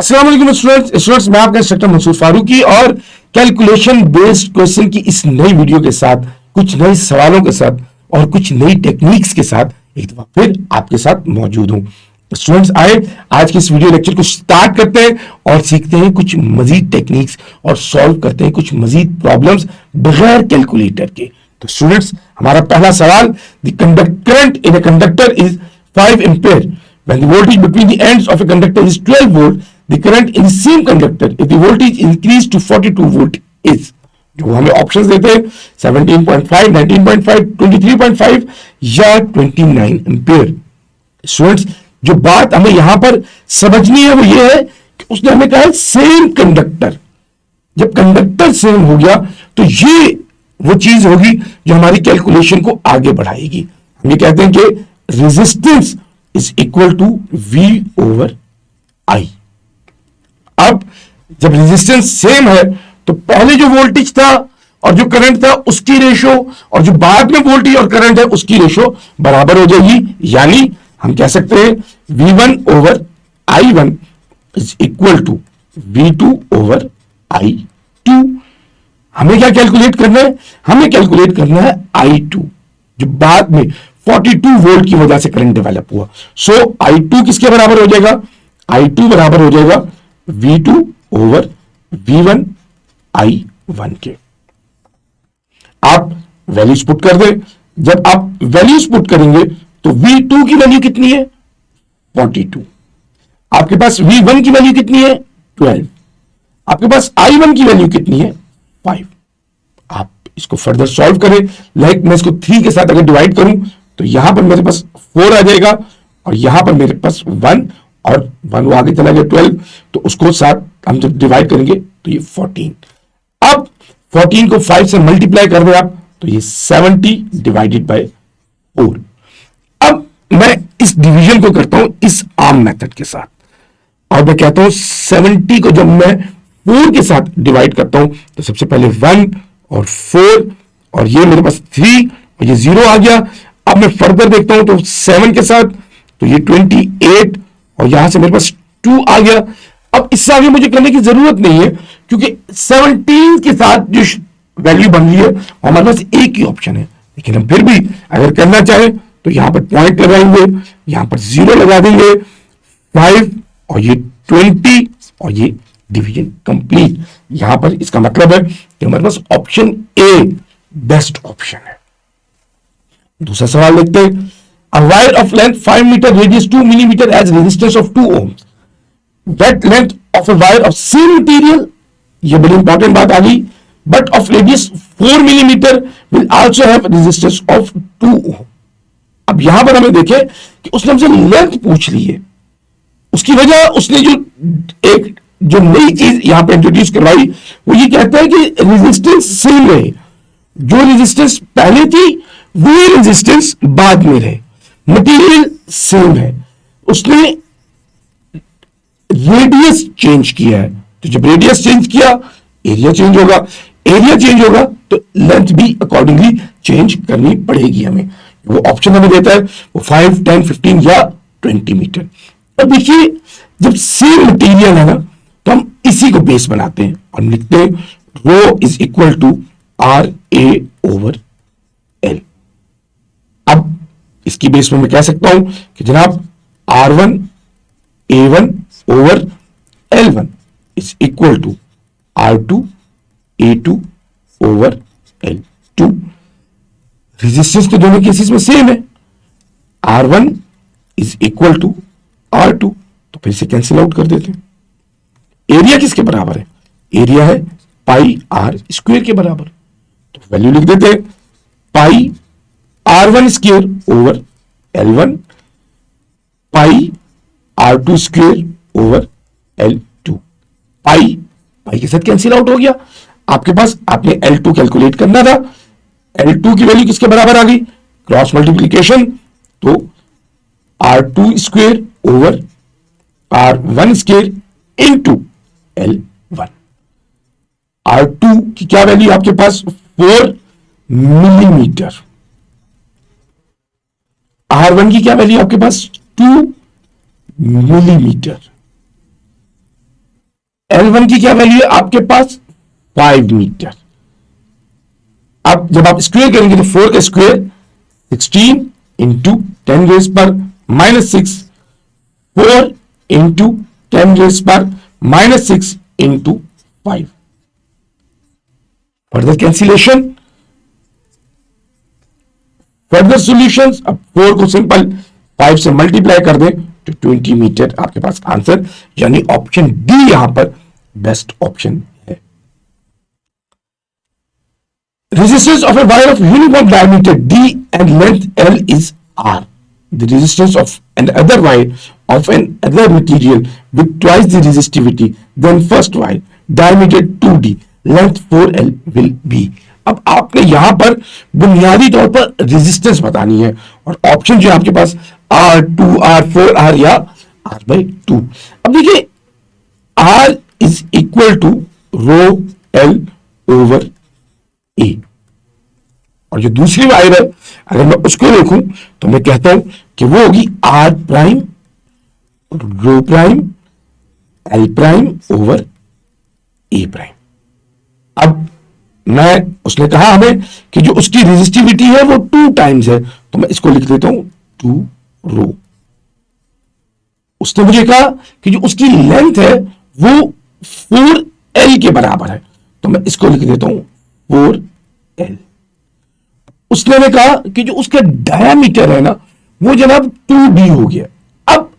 अस्सलाम वालेकुम स्टूडेंट्स, मैं आपका इंस्ट्रक्टर मंसूर फारूकी और कैलकुलेशन बेस्ड क्वेश्चन की इस नई वीडियो के साथ, कुछ नए सवालों के साथ और कुछ नई टेक्निक्स के साथ एक दफा फिर आपके साथ मौजूद हूं। स्टूडेंट्स, आए आज के इस वीडियो लेक्चर को स्टार्ट करते हैं और सीखते हैं कुछ मजीद टेक्निक्स और सॉल्व करते हैं कुछ मजीद प्रॉब्लम्स बगैर कैलकुलेटर के। तो स्टूडेंट्स, हमारा पहला सवाल, the current in a conductor is 5 ampere when the voltage between the ends of a conductor is 12 volt, the current in the same conductor if the voltage increased to 42 volt is, जो हमें options देते हैं 17.5, 19.5, 23.5 या 29 ampere. Students, जो बात हमें यहां पर समझनी है वो ये है कि उसने हमें कहा है सेम कंडक्टर। जब कंडक्टर सेम हो गया तो ये वो चीज होगी जो हमारी कैलकुलेशन को आगे बढ़ाएगी। हम ये कहते हैं कि resistance is equal to V over I। अब जब रेजिस्टेंस सेम है तो पहले जो वोल्टेज था और जो करंट था उसकी रेशो और जो बाद में वोल्टेज और करंट है उसकी रेशो बराबर हो जाएगी। यानी हम कह सकते हैं V1 over I1 is equal to V2 over I2। हमें क्या कैलकुलेट करना है? हमें कैलकुलेट करना है I2, जो बाद में 42 वोल्ट की वजह से करंट डेवलप हुआ। सो I2 किसके बराबर हो जाएगा? I2 बराबर हो जाएगा V2 ओवर V1 I1 के। आप वैल्यूज पुट कर दें। जब आप वैल्यूज पुट करेंगे तो V2 की वैल्यू कितनी है? 42। आपके पास V1 की वैल्यू कितनी है? 12। आपके पास I1 की वैल्यू कितनी है? 5। आप इसको फर्दर सॉल्व करें। लाइक मैं इसको 3 के साथ अगर डिवाइड करूं तो यहां पर मेरे पास 4 आ जाएगा और यहां पर मेरे पास 1 और 1 वो आगे चला गया 12, तो उसको साथ हम जब डिवाइड करेंगे तो ये 14। अब 14 को 5 से मल्टीप्लाई कर दे आप तो ये 70 डिवाइडेड बाय 4। अब मैं इस डिवीजन को करता हूं इस आर्म मेथड के साथ और मैं कहता हूं 70 को जब मैं 4 के साथ डिवाइड करता हूं तो सबसे पहले 1 और 4 और ये मेरे पास 3 और ये 0 आ गया। अब मैं फर्दर देखता हूं तो 7 के साथ तो ये 28 और यहां से मेरे पास 2 आ गया। अब इससे आगे मुझे करने की जरूरत नहीं है क्योंकि 17 के साथ जो वैल्यू बन रही है हमारे पास एक ही ऑप्शन है। लेकिन हम फिर भी अगर करना चाहें तो यहां पर पॉइंट लगाएंगे, यहां पर 0 लगा देंगे, 5 और ये 20 और ये डिवीजन कंप्लीट। यहां पर इसका मतलब है कि हमारे पास ऑप्शन ए बेस्ट ऑप्शन है। दूसरा सवाल देखते हैं। A wire of length 5 meter, radius 2 millimeter has resistance of 2 ohms. That length of a wire of same material, ये बड़ी इंपॉर्टेंट बात आ गई, but of radius 4 millimeter will also have resistance of 2 ohm. अब यहां पर हमें देखें कि उसने हमसे लेंथ पूछ ली है। उसकी वजह उसने जो नई चीज यहां पर इंट्रोड्यूस करवाई वो ये कहता है कि रेजिस्टेंस सेम रहे। जो रेजिस्टेंस पहले थी वही रेजिस्टेंस बाद में रहे, मटेरियल सेम है। उसने रेडियस चेंज किया है, तो जब रेडियस चेंज किया एरिया चेंज होगा, एरिया चेंज होगा तो लेंथ भी अकॉर्डिंगली चेंज करनी पड़ेगी हमें। वो ऑप्शन हमें देता है वो 5, 10, 15 या 20 मीटर। अब देखिए, जब सेम मटेरियल है ना तो हम इसी को बेस बनाते हैं और लिखते हैं rho is equal to RA over L। अब इसकी बेस में मैं कह सकता हूं कि जनाब R1 A1 over L1 is equal to R2 A2 over L2। Resistance तो दोनों केसेस में सेम है। R1 is equal to R2, तो फिर से कैंसिल आउट कर देते हैं। एरिया किसके बराबर है? एरिया है पाई R स्क्वायर के बराबर, तो वैल्यू लिख देते हैं पाई R1 स्क्वायर ओवर L1 पाई R2 स्क्वायर ओवर L2। पाई पाई के साथ कैंसिल आउट हो गया। आपके पास आपने L2 कैलकुलेट करना था, L2 की वैल्यू किसके बराबर आ गई? क्रॉस मल्टीप्लीकेशन, तो R2 square over R1 square into L1। R2 की क्या वैल्यू आपके पास? 4 मिलीमीटर। R1 की क्या वैल्यू आपके पास? 2 मिलीमीटर। L1 की क्या वैल्यू है आपके पास 5 मीटर। अब जब आप स्क्वायर करेंगे तो 4 का स्क्वायर 16 इंटू 10 रेज पर -6, 4 इंटू 10 रेज पर -6 into 5। Further cancellation, further solutions. अब 4 को सिंपल 5 से मल्टीप्लाई कर दें तो 20 मीटर आपके पास आंसर, यानी ऑप्शन डी यहां पर बेस्ट ऑप्शन है। Resistance of a wire of uniform diameter D and length L is R. The resistance of another wire of another material with twice the resistivity than first wire, diameter 2D, length 4L will be. अब आपने यहां पर बुनियादी तौर पर resistance बतानी है और ऑप्शन जो है आपके पास R2, R4, R या R/2। अब देखिए R is equal to rho L over a, और जो दूसरी वायर है अगर मैं उसको देखूं तो मैं कहता हूं कि वो होगी R प्राइम रो प्राइम L प्राइम ओवर ए प्राइम। अब उसने कहा हमें कि जो उसकी रेजिस्टिविटी है वो 2 टाइम्स है, तो मैं इसको लिख देता हूं 2 रो। उसने मुझे कहा कि जो उसकी लेंथ है वो 4L के बराबर है, तो मैं इसको लिख देता हूं 4L। उसने हमें कहा कि जो उसका डायामीटर है ना वो जनाब 2D हो गया। अब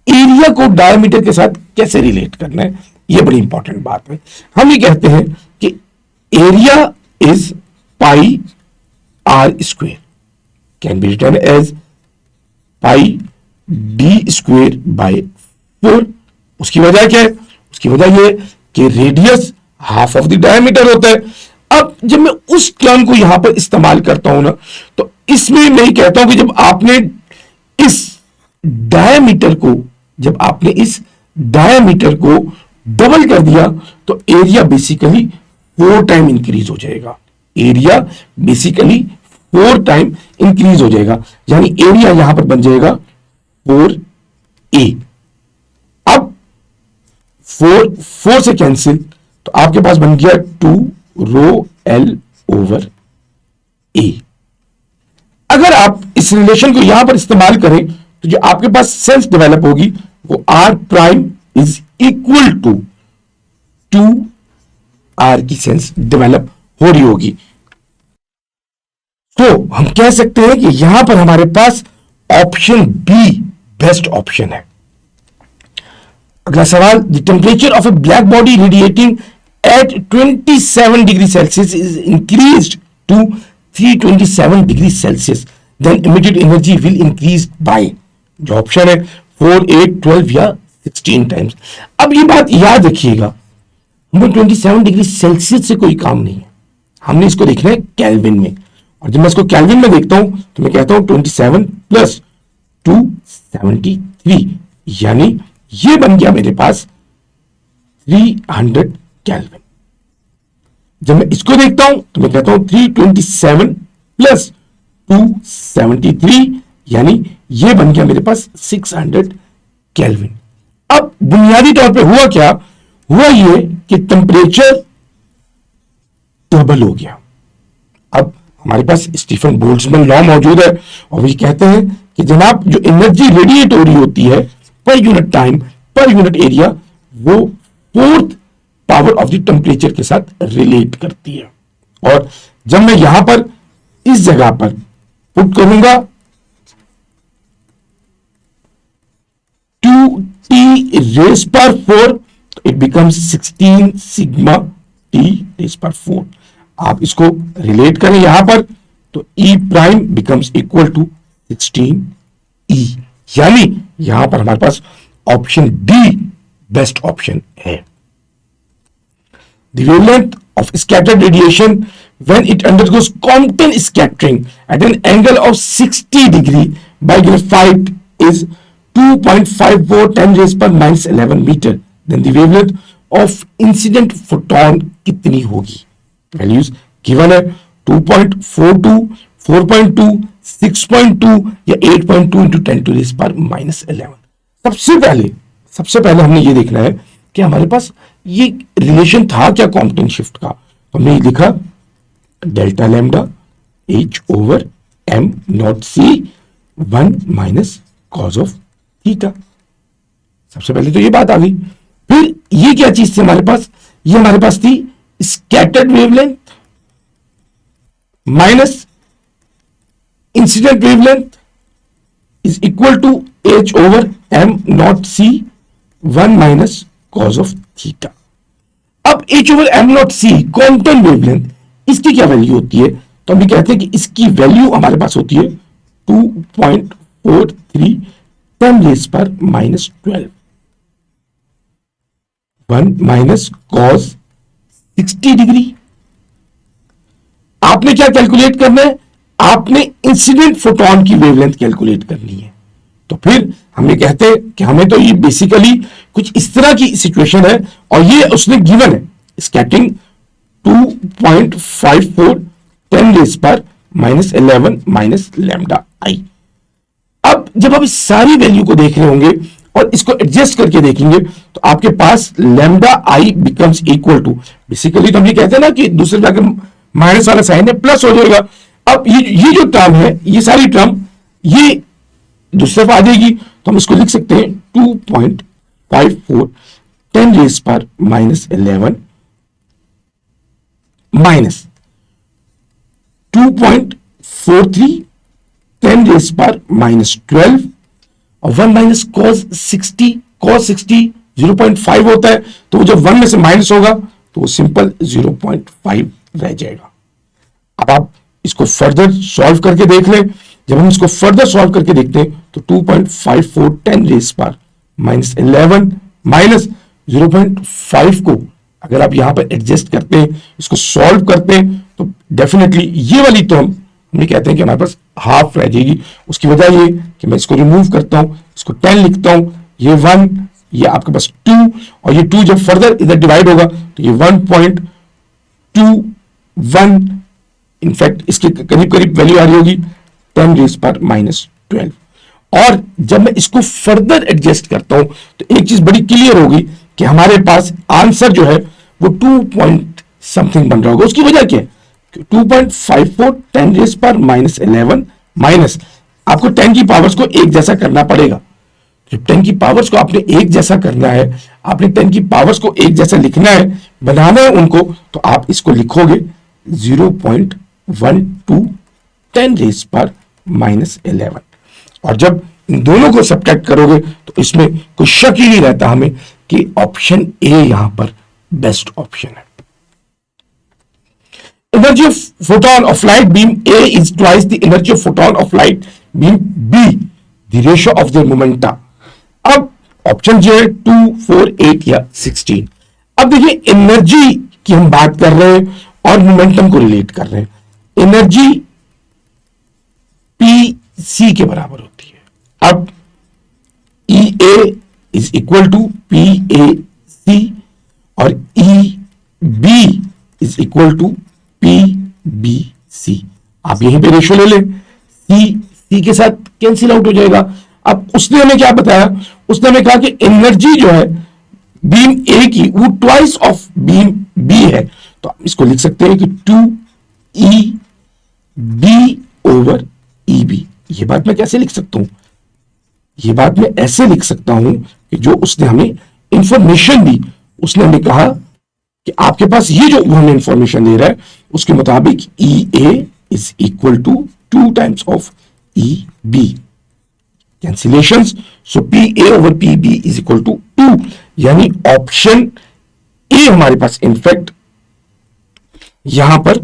एरिया को डायामीटर के साथ कैसे रिलेट करना है, ये बड़ी इंपॉर्टेंट बात है। हम ये कहते हैं कि area is pi R square, can be written as pi D square by 4। उसकी वजह क्या है? उसकी वजह ये कि radius half of the diameter होता है। अब जब मैं उस टर्म को यहां पर इस्तेमाल करता हूं ना, तो इसमें मैं कहता हूं कि जब आपने इस डायमीटर को डबल कर दिया तो एरिया बेसिकली 4 टाइम इंक्रीज हो जाएगा। एरिया बेसिकली 4 टाइम इंक्रीज हो जाएगा, यानी एरिया यहां पर बन जाएगा 4A। अब 4 से कैंसिल, तो आपके पास बन गया 2 रो L ओवर A। अगर आप इस रिलेशन को यहां पर इस्तेमाल करें तो जो आपके पास सेंस डेवलप होगी वो R prime is equal to 2R की सेंस डेवलप हो रही होगी। तो हम कह सकते हैं कि यहां पर हमारे पास ऑप्शन बी बेस्ट ऑप्शन है। अगला सवाल, the temperature of A black body radiating at 27 degree Celsius is increased to 327 degree Celsius, then emitted energy will increase by, जो ऑप्शन है 4, 8, 12 या 16 टाइम्स। अब ये बात याद रखिएगा, हमें 27 डिग्री सेल्सियस से कोई काम नहीं है, हमने इसको देखना है केल्विन में। और जब मैं इसको केल्विन में देखता हूं तो मैं कहता हूं 27 प्लस 273, यानी ये बन गया मेरे पास 300 केल्विन। जब मैं इसको देखता हूं तो मैं कहता हूं 327 प्लस 273, यानी ये बन गया मेरे पास 600 केल्विन। अब बुनियादी तौर पे हुआ क्या? हुआ ये कि टेम्परेचर डबल हो गया। अब हमारे पास स्टीफन बोल्ट्जमैन लॉ मौजूद है और वो कहते हैं कि जनाब जो एनर्जी रेडिएट हो रही होती है per unit time per unit area वो 4th power of the temperature के साथ रिलेट करती है। और जब मैं यहां पर इस जगह पर पुट करूंगा 2T रेज पर 4, it becomes 16 sigma T raise पर 4। आप इसको रिलेट करें यहां पर तो E prime becomes equal to 16E, यानी यहां पर हमारे पास ऑप्शन डी बेस्ट ऑप्शन है। The wavelength of scattered radiation when it undergoes Compton scattering at an angle of 60 degree by graphite is 2.54 10 raised per minus 11 meter. Then the wavelength of incident photon कितनी होगी? Values given है 2.42, 4.2, 6.2 या 8.2 into 10 to raise पर minus 11। सबसे पहले हमने ये देखना है कि हमारे पास ये रिलेशन था क्या कॉम्पटेंट शिफ्ट का, तो हमने लिखा delta lambda H over M naught C 1 minus cos of theta. सबसे पहले तो ये बात आ गई। फिर ये क्या चीज थी हमारे पास, ये हमारे पास थी scattered wavelength minus incident wavelength is equal to H over M naught C 1 minus cos of theta. अब H over M naught C constant wavelength, इसकी क्या वैल्यू होती है, तो हम कहते हैं कि इसकी वैल्यू हमारे पास होती है 2.43 10 रेज़ पर माइनस 12 1 माइनस कॉस 60 डिग्री। आपने क्या कैलकुलेट करना है, आपने इंसिडेंट फोटोन की वेवलेंथ कैलकुलेट करनी है। तो फिर हम ये कहते हैं कि हमें तो ये बेसिकली कुछ इस तरह की सिचुएशन है और ये उसने गिवन है स्कैटरिंग 2.54 10 रेज़ पर माइनस 11 माइनस लैम्डा आई। अब जब आप इस सारी वैल्यू को देख रहे होंगे और इसको एडजस्ट करके देखेंगे तो आपके पास lambda i becomes equal to, basically तो हम ये कहते हैं ना कि दूसरे जाकर माइनस वाला साइन है प्लस हो जाएगा। अब ये जो टर्म है, ये सारी टर्म ये दूसरी तरफ आ जाएगी, तो हम इसको लिख सकते हैं 2.54 10 रेज़ पर माइनस 11 माइनस 2.43 10 रेज़ पर माइनस 12 और 1 माइनस कॉस 60 0.5 होता है, तो जब 1 में से माइनस होगा तो वो सिंपल 0.5 रह जाएगा। अब आप इसको फर्दर सॉल्व करके देख लें। जब हम इसको फर्दर सॉल्व करके देखते हैं तो 2.54 10 रेज़ पर माइनस 11 माइनस 0.5 को अगर आप यहां पर एडजस्ट करते हैं, इसको सॉल्व करते हैं, तो डेफिनेटली ये वाली टर्म हम कहते हैं कि हमारे पास हाफ रह जाएगी। उसकी वजह ये कि मैं इसको रिमूव करता हूं, इसको 10 लिखता हूं, ये 1, ये आपके पास 2 और ये 2 जब फर्दर इधर डिवाइड होगा तो ये 1.21 इनफैक्ट इसके करीब करीब वैल्यू आ रही होगी 10 रेज़ पर माइनस 12। और जब मैं इसको फर्दर एडजस्ट करता हूं तो एक चीज बड़ी क्लियर होगी कि हमारे पास आंसर जो है वो 2 पॉइंट समथिंग बन रहा होगा। उसकी वजह क्या है, 2.54 10 रेज़ पर माइनस 11 माइनस आपको 10 की पावर्स को एक जैसा करना पड़ेगा। जब 10 की पावर्स को आपने एक जैसा करना है, आपने 10 की पावर्स को एक जैसा लिखना है, बनाना है उनको, तो आप इसको लिखोगे 0.12 10 रेज़ पर माइनस 11। और जब इन दोनों को सब्ट्रैक्ट करोगे तो इसमें कोई शक ही नहीं रहता हमें कि ऑप्शन ए यहां पर बेस्ट ऑप्शन है। Energy of photon of light beam A is twice the energy of photon of light beam B, the ratio of their momenta। अब ऑप्शन जो है 2, 4, 8 या 16। अब देखिए एनर्जी की हम बात कर रहे हैं और मोमेंटम को रिलेट कर रहे हैं। एनर्जी PC के बराबर होती है। अब EA is equal to PAC और EB is equal to PBC। आप यहीं पे रेशियो ले लें, C के साथ कैंसिल आउट हो जाएगा। अब उसने हमें क्या बताया, उसने हमें कहा कि एनर्जी जो है बीम A की वो ट्वाइस ऑफ बीम B है, तो आप इसको लिख सकते हैं कि 2EB ओवर EB। ये बात मैं कैसे लिख सकता हूं, ये बात मैं ऐसे लिख सकता हूं कि जो उसने हमें इंफॉर्मेशन दी, उसने हमें कहा कि आपके पास ये जो हमें इंफॉर्मेशन दे रहा है उसके मुताबिक EA is equal to 2 times of EB। Cancellations, so PA over PB is equal to 2, यानी ऑप्शन ए हमारे पास इनफैक्ट यहां पर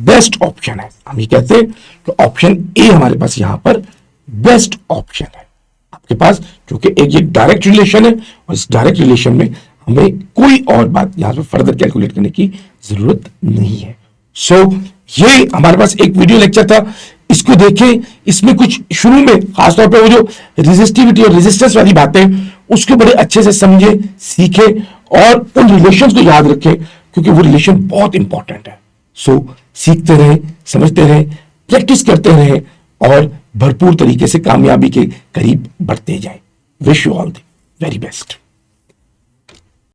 बेस्ट ऑप्शन है। हम ये कहते हैं कि ऑप्शन ए हमारे पास यहां पर बेस्ट ऑप्शन है आपके पास, क्योंकि एक ये डायरेक्ट रिलेशन है और इस डायरेक्ट रिलेशन में हमें कोई और बात यहां पर फर्दर कैलकुलेट करने की जरूरत नहीं है। सो ये हमारे पास एक वीडियो लेक्चर था, इसको देखें। इसमें कुछ शुरू में खासतौर पे वो जो रेजिस्टिविटी और रेजिस्टेंस वाली बातें उसको बड़े अच्छे से समझे, सीखे और उन रिलेशंस को याद रखें, क्योंकि वो रिलेशन बहुत इंपॉर्टेंट है। सो सीखते रहें, समझते रहें, प्रैक्टिस करते रहें और भरपूर तरीके से कामयाबी के करीब बढ़ते जाएं। Wish you all the very best.